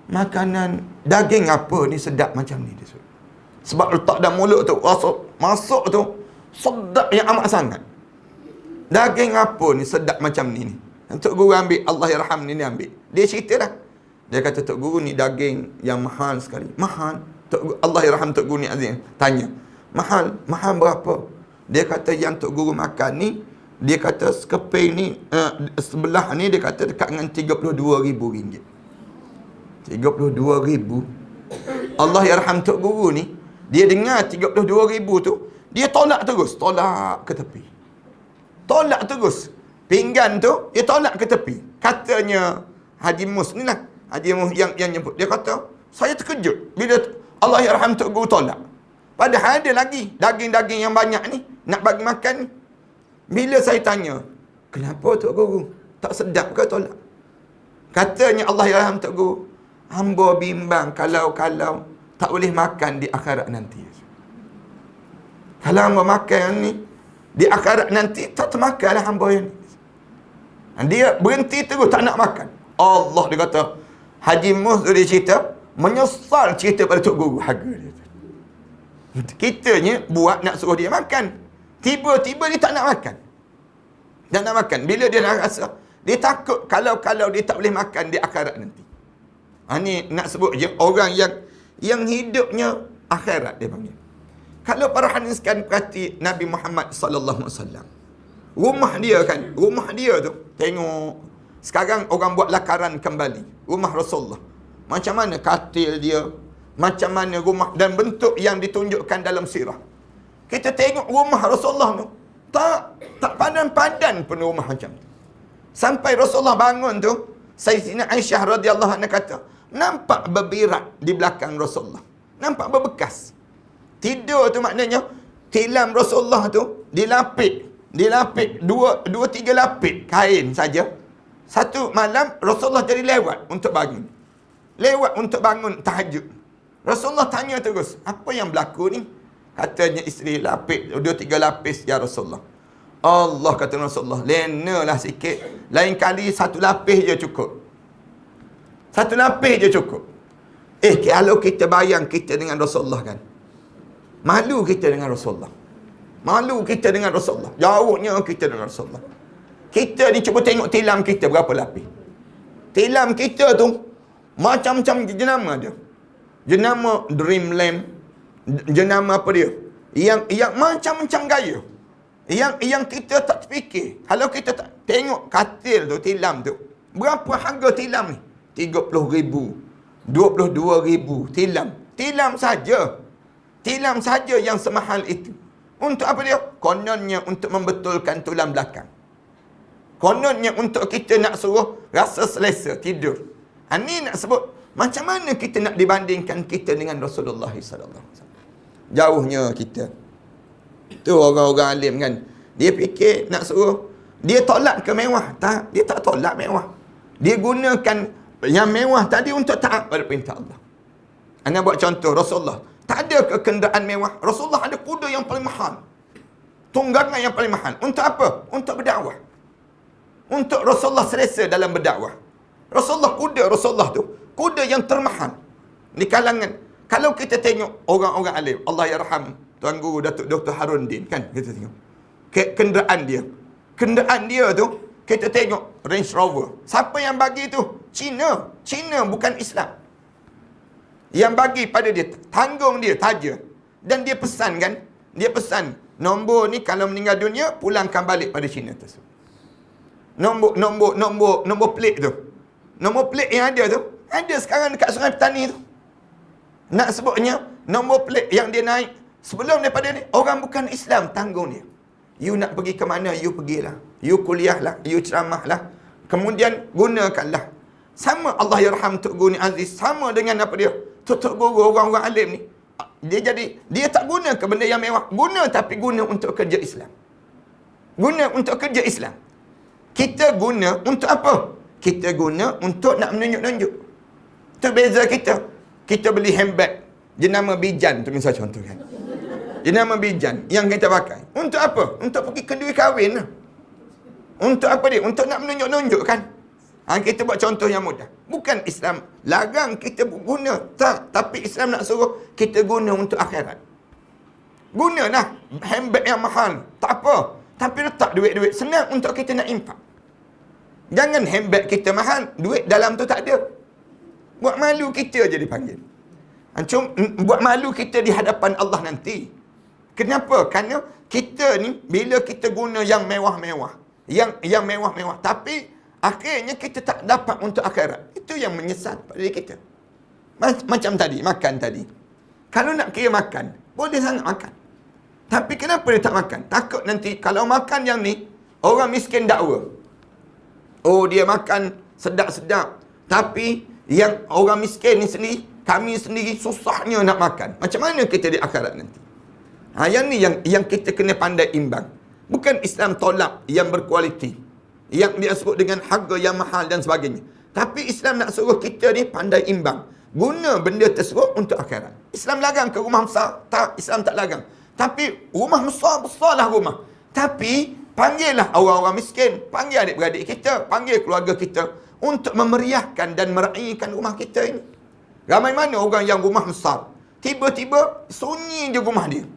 Makanan daging apa ni sedap macam ni dia sebut. Sebab letak dalam mulut tu, masuk tu sedap yang amat sangat. Daging apa ni sedap macam ni. Tok Guru ambil, Allah yarham ni ambil. Dia cerita dah. Dia kata, Tok Guru ni daging yang mahal sekali. Mahal? Allah yarham Tok Guru ni Azim. Tanya, mahal? Mahal berapa? Dia kata, yang Tok Guru makan ni, dia kata sekeping ni, sebelah ni dia kata dekat dengan RM32,000. 32,000. Allah yarham Tok Guru ni, dia dengar 32,000 tu, dia tolak terus. Tolak ke tepi. Tolak terus. Pinggan tu, dia tolak ke tepi. Katanya Haji Mus ni lah. Haji Mus yang nyebut. Dia kata, saya terkejut bila Allah yarham Tok Guru tolak. Padahal ada lagi daging-daging yang banyak ni, nak bagi makan ni. Bila saya tanya, kenapa Tok Guru? Tak sedap ke tolak? Katanya Allah yarham Tok Guru, hamba bimbang kalau tak boleh makan di akhirat nanti. Kalau hamba makan ni, di akhirat nanti tak termakanlah hamba yang ni. Dia berhenti terus tak nak makan. Allah, dia kata, Haji Mus tu dia cerita, menyesal cerita pada Tok Guru. Harga dia. Kitanya buat nak suruh dia makan. Tiba-tiba dia tak nak makan. Tak nak makan. Bila dia dah rasa, dia takut kalau dia tak boleh makan di akhirat nanti. Ni nak sebut je orang yang hidupnya akhirat dia panggil. Kalau para hadirin sekalian perhati Nabi Muhammad sallallahu alaihi wasallam. Rumah dia kan, rumah dia tu tengok sekarang orang buat lakaran kembali. Rumah Rasulullah. Macam mana katil dia, macam mana rumah dan bentuk yang ditunjukkan dalam sirah. Kita tengok rumah Rasulullah tu, tak padan-padan pun rumah macam tu. Sampai Rasulullah bangun tu, Sayyidina Aisyah radhiyallahu anha kata, nampak berbirat di belakang Rasulullah. Nampak berbekas. Tidur tu maknanya tilam Rasulullah tu dilapik dua tiga lapik kain saja. Satu malam Rasulullah jadi lewat untuk bangun tahajud. Rasulullah tanya terus, apa yang berlaku ni? Katanya isteri lapik dua tiga lapis ya Rasulullah. Allah kata Rasulullah, lenalah sikit. Lain kali satu lapis je cukup. Satu lapis je cukup. Kalau kita bayang kita dengan Rasulullah kan, malu kita dengan Rasulullah. Malu kita dengan Rasulullah. Jauhnya kita dengan Rasulullah. Kita ni cuba tengok tilam kita berapa lapis. Tilam kita tu macam-macam jenama dia. Jenama Dreamland. Jenama apa dia? Yang macam-macam gaya. Yang kita tak terfikir. Kalau kita tak tengok katil tu, tilam tu, berapa harga tilam ni? 30,000, 22,000 tilam. Tilam saja. Tilam saja yang semahal itu. Untuk apa dia? Kononnya untuk membetulkan tulang belakang. Kononnya untuk kita nak suruh rasa selesa tidur. Ini nak sebut macam mana kita nak dibandingkan kita dengan Rasulullah sallallahu alaihi wasallam. Jauhnya kita. Tu orang-orang alim kan. Dia fikir nak suruh, dia tolak ke mewah? Tak, dia tak tolak mewah. Dia gunakan yang mewah tadi untuk taat pada perintah Allah. Anda buat contoh Rasulullah. Tak ada ke kenderaan mewah. Rasulullah ada kuda yang paling mahal. Tunggangan yang paling mahal. Untuk apa? Untuk berdakwah. Untuk Rasulullah selesa dalam berdakwah. Rasulullah tu, kuda yang termahal di kalangan. Kalau kita tengok orang-orang alim, Allah yarham Tuan Guru Datuk Dr. Haruddin kan, kita tengok kenderaan dia tu, kita tengok Range Rover. Siapa yang bagi tu? Cina bukan Islam. Yang bagi pada dia, tanggung dia taja. Dan dia pesan kan, nombor ni kalau meninggal dunia pulangkan balik pada Cina tersebut. Nombor plate tu. Nombor plate yang ada tu, ada sekarang dekat Sungai Petani tu. Nak sebutnya, nombor plate yang dia naik sebelum daripada ni, orang bukan Islam tanggung dia. You nak pergi ke mana, you pergilah. You kuliahlah, you ceramahlah. Kemudian gunakanlah. Sama Allah yarham Tok Guru ni Aziz, sama dengan apa dia? Tok Guru orang-orang alim ni. Dia tak guna ke benda yang mewah. Guna tapi guna untuk kerja Islam. Guna untuk kerja Islam. Kita guna untuk apa? Kita guna untuk nak menunjuk-nunjuk. Itu beza kita. Kita beli handbag jenama Bijan tu misal contoh kan. Jenama Bijan yang kita pakai. Untuk apa? Untuk pergi kenduri kahwin lah. Untuk apa dia? Untuk nak menunjuk-nunjuk kan. Kita buat contoh yang mudah. Bukan Islam larang kita guna. Tak. Tapi Islam nak suruh kita guna untuk akhirat. Gunalah handbag yang mahal. Tak apa. Tapi letak duit-duit. Senang untuk kita nak impak. Jangan handbag kita mahal, duit dalam tu tak ada. Buat malu kita je dipanggil. Buat malu kita di hadapan Allah nanti. Kenapa? Kerana kita ni, bila kita guna yang mewah-mewah, yang mewah-mewah, tapi akhirnya kita tak dapat untuk akhirat. Itu yang menyesat pada diri kita. Macam tadi, makan tadi. Kalau nak kira makan, boleh sangat makan. Tapi kenapa dia tak makan? Takut nanti kalau makan yang ni, orang miskin dakwa. Oh, dia makan sedap-sedap. Tapi yang orang miskin ni sendiri, kami sendiri susahnya nak makan. Macam mana kita di akhirat nanti? Yang ni yang kita kena pandai imbang. Bukan Islam tolak yang berkualiti, yang dia sebut dengan harga yang mahal dan sebagainya. Tapi Islam nak suruh kita ni pandai imbang. Guna benda tersebut untuk akhirat. Islam larang ke rumah besar? Tak, Islam tak larang. Tapi rumah besarlah rumah. Tapi panggillah orang-orang miskin, panggil adik-beradik kita, panggil keluarga kita untuk memeriahkan dan meraihkan rumah kita ini. Ramai mana orang yang rumah besar, tiba-tiba sunyi je rumah dia.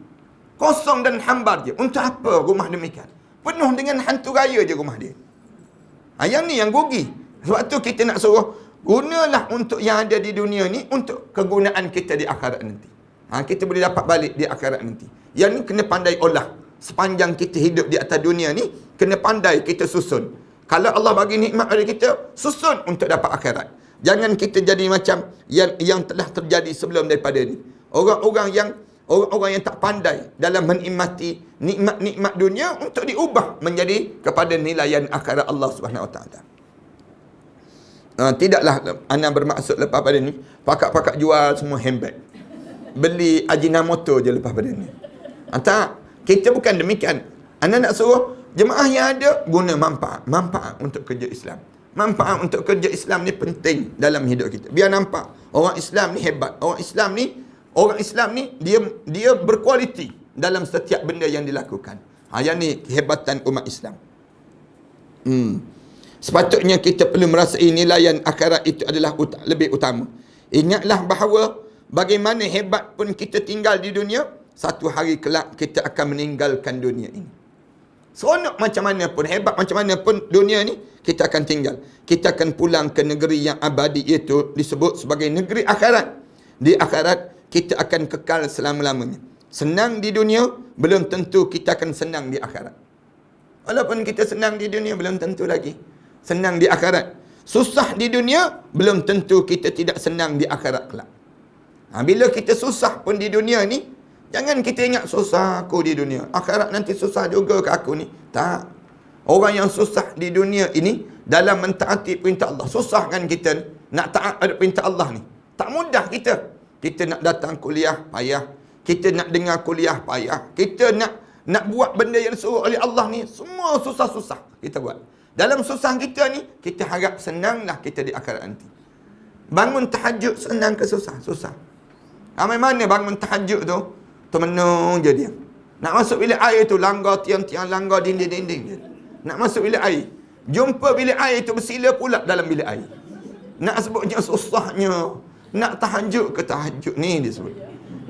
Kosong dan hambar je. Untuk apa rumah demikian? Penuh dengan hantu raya je rumah dia. Yang ni yang rugi. Sebab tu kita nak suruh, gunalah untuk yang ada di dunia ni untuk kegunaan kita di akhirat nanti. Kita boleh dapat balik di akhirat nanti. Yang ni kena pandai olah. Sepanjang kita hidup di atas dunia ni, kena pandai kita susun. Kalau Allah bagi nikmat pada kita, susun untuk dapat akhirat. Jangan kita jadi macam yang telah terjadi sebelum daripada ni. Orang-orang yang tak pandai dalam menikmati nikmat-nikmat dunia untuk diubah menjadi kepada nilaian akhirat Allah Subhanahu Wa Taala. Tidaklah ana bermaksud lepas pada ni pakak-pakak jual semua handbag. Beli Ajinomoto je lepas pada ni. Tak, kita bukan demikian. Ana nak suruh jemaah yang ada guna manfaat untuk kerja Islam. Manfaat untuk kerja Islam ni penting dalam hidup kita. Biar nampak orang Islam ni hebat. Orang Islam ni dia berkualiti dalam setiap benda yang dilakukan. Yang ni kehebatan umat Islam. Sepatutnya kita perlu merasai nilaian akhirat itu adalah lebih utama. Ingatlah bahawa bagaimana hebat pun kita tinggal di dunia, satu hari kelak kita akan meninggalkan dunia ini. Seronok macam mana pun, hebat macam mana pun dunia ni, kita akan tinggal. Kita akan pulang ke negeri yang abadi, iaitu disebut sebagai negeri akhirat. Di akhirat, kita akan kekal selama-lamanya. Senang di dunia, belum tentu kita akan senang di akhirat. Walaupun kita senang di dunia, belum tentu lagi senang di akhirat. Susah di dunia, belum tentu kita tidak senang di akhirat kelak. Bila kita susah pun di dunia ni, jangan kita ingat susah aku di dunia, akhirat nanti susah juga ke aku ni. Tak. Orang yang susah di dunia ini dalam mentaati perintah Allah. Susah kan kita ni, nak taat pada perintah Allah ni. Tak mudah kita. Kita nak datang kuliah, payah. Kita nak dengar kuliah, payah. Kita nak buat benda yang disuruh oleh Allah ni, semua susah-susah kita buat. Dalam susah kita ni, kita harap senanglah kita di akhirat nanti. Bangun tahajud senang ke susah? Susah. Ramai mana bangun tahajud tu, termenung je dia. Nak masuk bilik air tu, langgar tiang-tiang, langgar dinding-dinding je. Nak masuk bilik air. Jumpa bilik air tu, bersila pula dalam bilik air. Nak sebutnya susahnya. Nak tahajud ke tahajud ni dia sebut.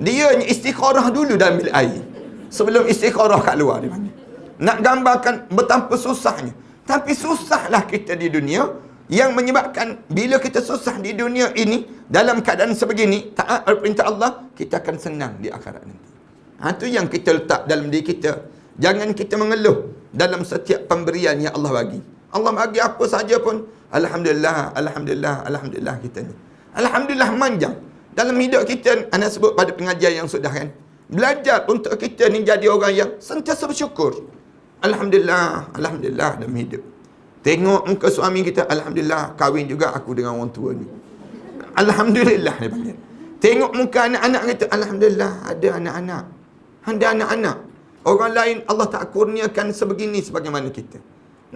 Dia istikharah dulu dalam bilik air. Sebelum istikharah kat luar dia panggil. Nak gambarkan betapa susahnya. Tapi susahlah kita di dunia, yang menyebabkan bila kita susah di dunia ini, dalam keadaan sebegini, taat perintah Allah, kita akan senang di akhirat nanti. Itu yang kita letak dalam diri kita. Jangan kita mengeluh dalam setiap pemberian yang Allah bagi. Allah bagi apa saja pun, Alhamdulillah, Alhamdulillah, Alhamdulillah kita ni. Alhamdulillah manjang. Dalam hidup kita, anda sebut pada pengajian yang sudah kan, belajar untuk kita ni jadi orang yang sentiasa bersyukur. Alhamdulillah, Alhamdulillah dalam hidup. Tengok muka suami kita, Alhamdulillah kahwin juga aku dengan orang tua ni. Alhamdulillah dia panggil. Tengok muka anak-anak kita, Alhamdulillah ada anak-anak. Ada anak-anak. Orang lain Allah tak kurniakan sebegini sebagaimana kita.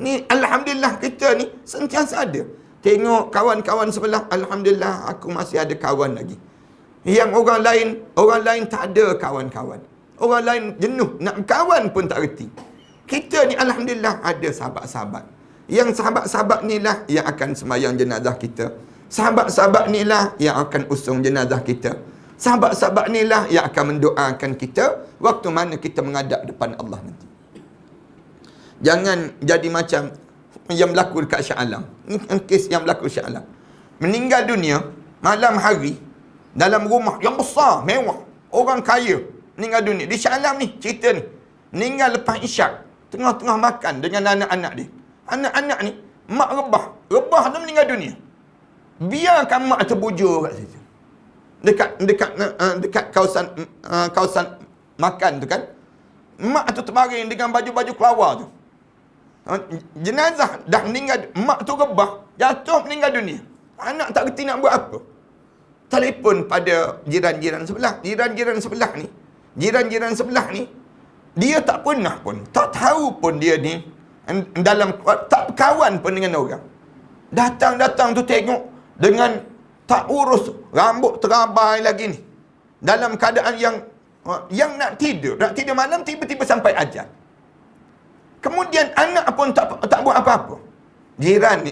Ni Alhamdulillah kita ni sentiasa ada. Tengok kawan-kawan sebelah, Alhamdulillah aku masih ada kawan lagi. Yang orang lain tak ada kawan-kawan. Orang lain jenuh, nak kawan pun tak reti. Kita ni Alhamdulillah ada sahabat-sahabat. Yang sahabat-sahabat ni lah yang akan sembahyang jenazah kita. Sahabat-sahabat ni lah yang akan usung jenazah kita. Sahabat-sahabat ni lah yang akan mendoakan kita waktu mana kita menghadap depan Allah nanti. Jangan jadi macam yang berlaku dekat Shah Alam. Ini kes yang berlaku Shah Alam. Meninggal dunia malam hari dalam rumah yang besar, mewah. Orang kaya meninggal dunia. Di Shah Alam ni, cerita ni. Meninggal lepas isyak. Tengah-tengah makan dengan anak-anak dia. Anak-anak ni, mak rebah. Rebah tu meninggal dunia. Biarkan mak terbujur kat situ. Dekat kawasan makan tu kan. Mak tu terbaring dengan baju-baju kelawar tu. Jenazah dah meninggal, mak tu rebah, jatuh meninggal dunia. Anak tak kerti nak buat apa. Telefon pada jiran-jiran sebelah. Jiran-jiran sebelah ni, dia tak pernah pun, tak tahu pun dia ni dalam, tak berkawan pun dengan orang. Datang tu tengok dengan tak urus, rambut terabai lagi ni. Dalam keadaan yang nak tidur malam, tiba-tiba sampai ajal. Kemudian anak pun tak buat apa-apa. Jiran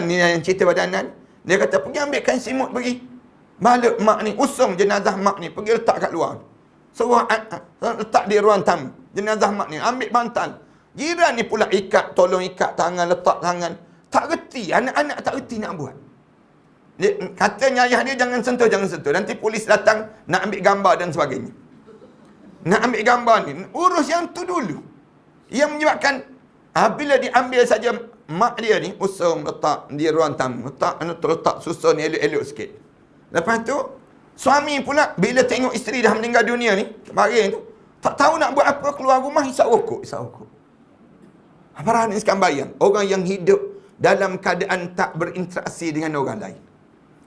ni yang cerita pada anak, dia kata, pergi ambilkan simut pergi. Balik mak ni, usung jenazah mak ni, pergi letak kat luar. Suruh letak di ruang tamu. Jenazah mak ni, ambil bantal. Jiran ni pula tolong ikat tangan, letak tangan. Tak reti, anak-anak tak reti nak buat. Katanya ayah dia, jangan sentuh. Nanti polis datang nak ambil gambar dan sebagainya. Nak ambil gambar ni, urus yang tu dulu. Yang menyebabkan, bila diambil saja mak dia ni, usung letak di ruang tamu. Letak susun elok-elok sikit. Lepas tu, suami pula bila tengok isteri dah meninggal dunia ni, kemarin tu, tak tahu nak buat apa, keluar rumah hisap rokok. Apa ni sekarang bayang, orang yang hidup dalam keadaan tak berinteraksi dengan orang lain.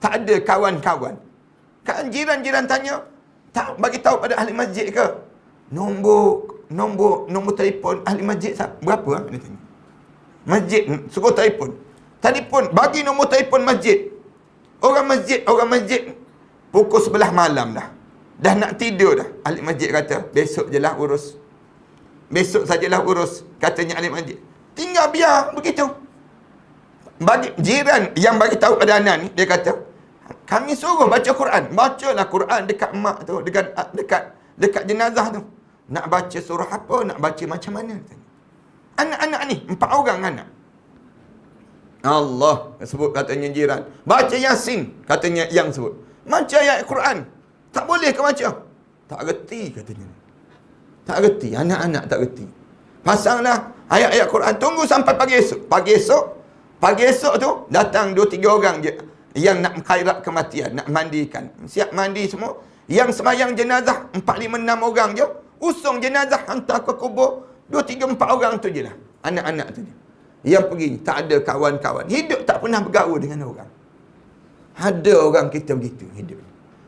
Tak ada kawan-kawan. Kan jiran-jiran tanya, tak bagi tahu pada ahli masjid ke? Nombor telefon ahli masjid berapa? Dia tanya. Masjid suruh telefon. Bagi nombor telefon masjid. Orang masjid pukul 11 malam dah. Dah nak tidur dah. Ahli masjid kata, besok je lah urus. Besok sajalah urus, katanya ahli masjid. Tinggal biar begitu. Bagi jiran yang bagi tahu pada anak ni, dia kata, kami suruh baca Quran. Bacalah Quran dekat mak tu, dekat jenazah tu. Nak baca surah apa, nak baca macam mana? Anak-anak ni, 4 orang anak. Allah sebut katanya jiran. Baca Yasin, katanya yang sebut. Baca ayat Quran. Tak boleh ke baca? Tak reti katanya. Tak reti, anak-anak tak reti. Pasanglah ayat-ayat Quran, tunggu sampai pagi esok. Pagi esok tu datang 2-3 orang je yang nak khairat kematian, nak mandikan. Siap mandi semua. Yang semayang jenazah 4-5-6 orang je, usung jenazah hantar ke kubur 2-3-4 orang tu je lah. Anak-anak tu je. Yang pergi, tak ada kawan-kawan. Hidup tak pernah bergaul dengan orang. Ada orang kita begitu hidup.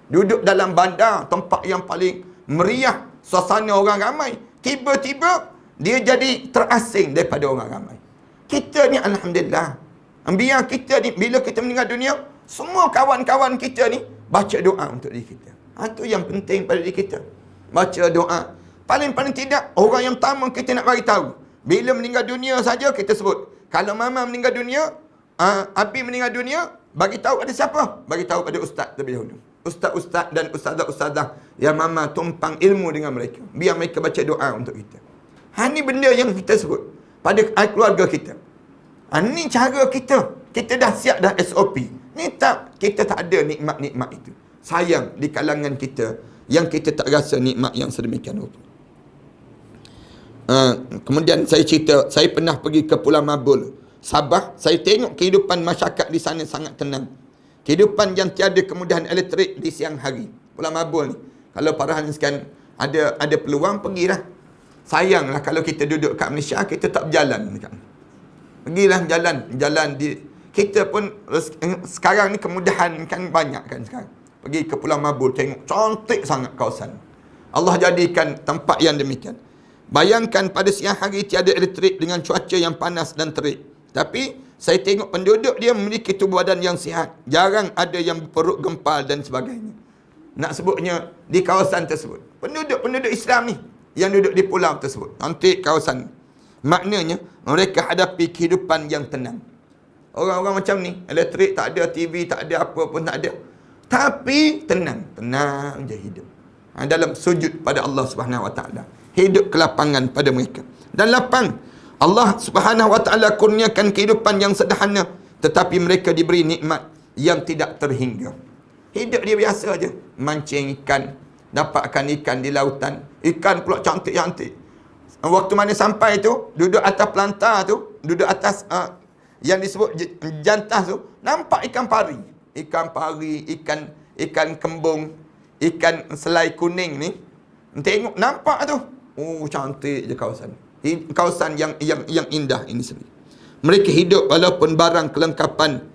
Duduk dalam bandar, tempat yang paling meriah, suasana orang ramai. Tiba-tiba, dia jadi terasing daripada orang ramai. Kita ni Alhamdulillah. Biar kita ni, bila kita meninggal dunia, semua kawan-kawan kita ni, baca doa untuk diri kita. Itu yang penting pada diri kita. Baca doa. Paling-paling tidak, orang yang pertama kita nak bagi tahu. Bila meninggal dunia saja kita sebut. Kalau mama meninggal dunia, Abi meninggal dunia, bagi tahu pada siapa? Bagi tahu pada ustaz terlebih dahulu. Ustaz-ustaz dan ustazah-ustazah yang mama tumpang ilmu dengan mereka. Biar mereka baca doa untuk kita. Ini benda yang kita sebut pada keluarga kita. Ini cara kita. Kita dah siap dah SOP. Kita tak ada nikmat-nikmat itu. Sayang di kalangan kita yang kita tak rasa nikmat yang sedemikian rupa. Kemudian saya cerita, saya pernah pergi ke Pulau Mabul, Sabah. Saya tengok kehidupan masyarakat di sana sangat tenang. Kehidupan yang tiada kemudahan elektrik di siang hari. Pulau Mabul ni, kalau parahan sekian ada peluang, pergilah. Sayanglah kalau kita duduk kat Malaysia, kita tak berjalan dekat. Pergilah jalan di kita pun sekarang ni kemudahan kan banyak kan sekarang. Pergi ke Pulau Mabul, tengok cantik sangat kawasan. Allah jadikan tempat yang demikian. Bayangkan pada siang hari tiada elektrik dengan cuaca yang panas dan terik. Tapi saya tengok penduduk dia memiliki tubuh badan yang sihat. Jarang ada yang perut gempal dan sebagainya. Nak sebutnya di kawasan tersebut. Penduduk Islam ni yang duduk di pulau tersebut. Cantik kawasan. Maknanya mereka hadapi kehidupan yang tenang. Orang-orang macam ni, elektrik tak ada, TV tak ada, apa pun tak ada. Tapi tenang je hidup. Dalam sujud pada Allah Subhanahu Wa Taala. Hidup kelapangan pada mereka. Dan lapang. Allah Subhanahu wa taala kurniakan kehidupan yang sederhana, tetapi mereka diberi nikmat yang tidak terhingga. Hidup dia biasa aja, mancing ikan, dapatkan ikan di lautan, ikan pula cantik-cantik. Waktu mana sampai tu, duduk atas pelantar tu, duduk atas yang disebut jantas tu, nampak ikan pari, ikan kembung, ikan selai kuning ni. Tengok, nampak tu. Oh, cantik je kawasan. Kawasan yang indah ini sendiri. Mereka hidup walaupun barang kelengkapan,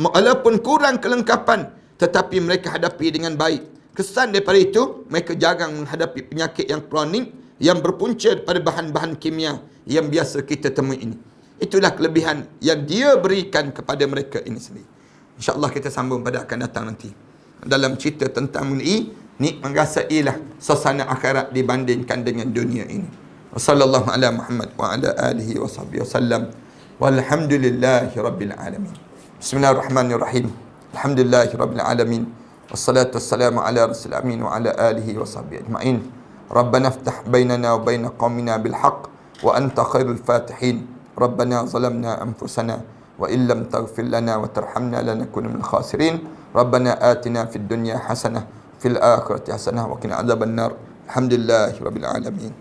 walaupun kurang kelengkapan, tetapi mereka hadapi dengan baik. Kesan daripada itu, mereka jarang menghadapi penyakit yang kronik yang berpunca daripada bahan-bahan kimia yang biasa kita temui ini. Itulah kelebihan yang dia berikan kepada mereka ini sendiri. InsyaAllah kita sambung pada akan datang nanti. Dalam cerita tentang ni mengasailah suasana akhirat dibandingkan dengan dunia ini. Wassallallahu ala Muhammad wa ala alihi wa sahbihi wasallam. Walhamdulillahi rabbil alamin. Bismillahirrahmanirrahim. Alhamdulillahi rabbil alamin. Wassalatu wassalamu ala rasul amin wa ala alihi wa sahbihi ajma'in. Rabbana iftah bainana wa baina qaumina bil haqq wa anta khairul fatihin. Rabbana zalamna anfusana wa illam taghfir lana wa tarhamna lanakuna minal khasirin. Rabbana atina fid dunya hasanah fil akhirati hasanah wa qina adzaban nar. Alhamdulillahi rabbil alamin.